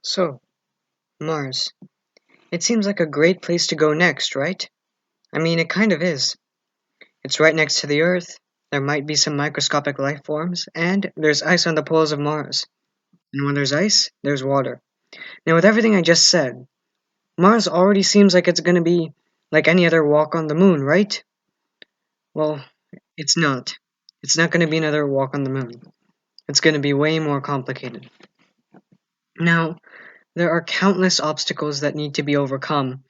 So, Mars. It seems like a great place to go next, right? I mean, it kind of is. It's right next to the Earth, there might be some microscopic life forms, and there's ice on the poles of Mars. And when there's ice, there's water. Now, with everything I just said, Mars already seems like it's gonna be like any other walk on the moon, right? Well, it's not. It's not gonna be another walk on the moon. It's gonna be way more complicated. Now, there are countless obstacles that need to be overcome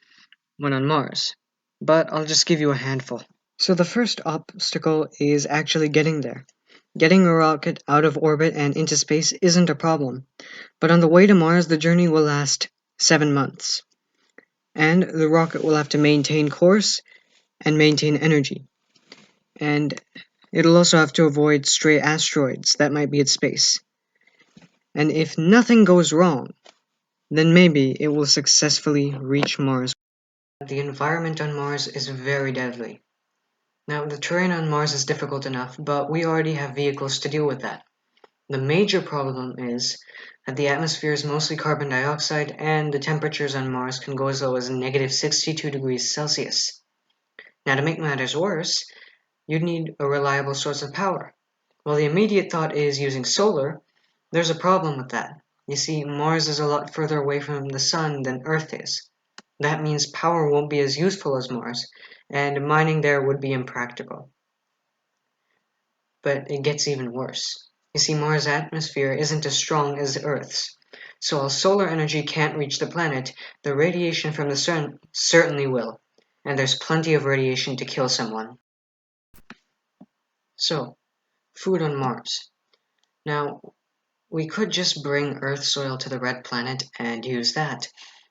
when on Mars, but I'll just give you a handful. So the first obstacle is actually getting there. Getting a rocket out of orbit and into space isn't a problem, but on the way to Mars, the journey will last 7 months, and the rocket will have to maintain course and maintain energy, and it'll also have to avoid stray asteroids that might be in space. And if nothing goes wrong, then maybe it will successfully reach Mars. The environment on Mars is very deadly. Now, the terrain on Mars is difficult enough, but we already have vehicles to deal with that. The major problem is that the atmosphere is mostly carbon dioxide and the temperatures on Mars can go as low as negative 62 degrees Celsius. Now, to make matters worse, you'd need a reliable source of power. While the immediate thought is using solar, there's a problem with that. You see, Mars is a lot further away from the Sun than Earth is. That means power won't be as useful as Mars, and mining there would be impractical. But it gets even worse. You see, Mars' atmosphere isn't as strong as Earth's, so while solar energy can't reach the planet, the radiation from the sun certainly will, and there's plenty of radiation to kill someone. So, food on Mars. Now, we could just bring Earth soil to the red planet and use that,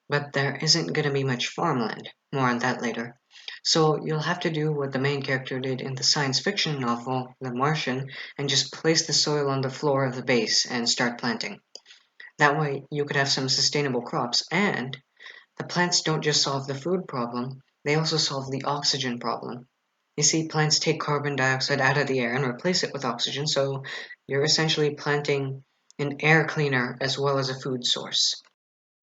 but there isn't going to be much farmland. More on that later. So you'll have to do what the main character did in the science fiction novel The Martian and just place the soil on the floor of the base and start planting. That way you could have some sustainable crops, and the plants don't just solve the food problem, they also solve the oxygen problem. You see, plants take carbon dioxide out of the air and replace it with oxygen, so you're essentially planting an air cleaner as well as a food source.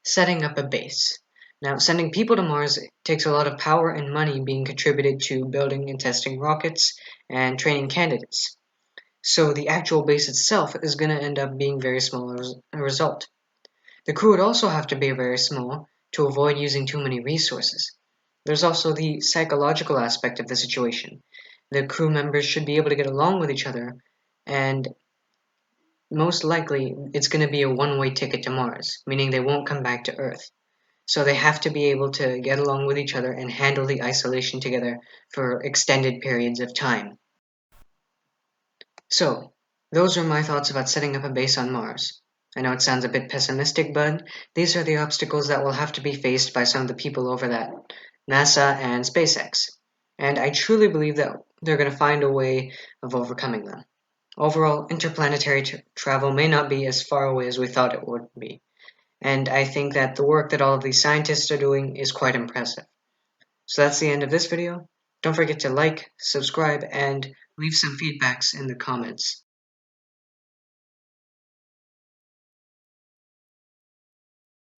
Setting up a base. Now, sending people to Mars takes a lot of power and money being contributed to building and testing rockets and training candidates. So the actual base itself is going to end up being very small as a result. The crew would also have to be very small to avoid using too many resources. There's also the psychological aspect of the situation. The crew members should be able to get along with each other, and most likely it's going to be a one-way ticket to Mars, meaning they won't come back to Earth. So they have to be able to get along with each other and handle the isolation together for extended periods of time. So, those are my thoughts about setting up a base on Mars. I know it sounds a bit pessimistic, but these are the obstacles that will have to be faced by some of the people over at NASA and SpaceX. And I truly believe that they're going to find a way of overcoming them. Overall, interplanetary travel may not be as far away as we thought it would be. And I think that the work that all of these scientists are doing is quite impressive. So that's the end of this video. Don't forget to like, subscribe, and leave some feedbacks in the comments.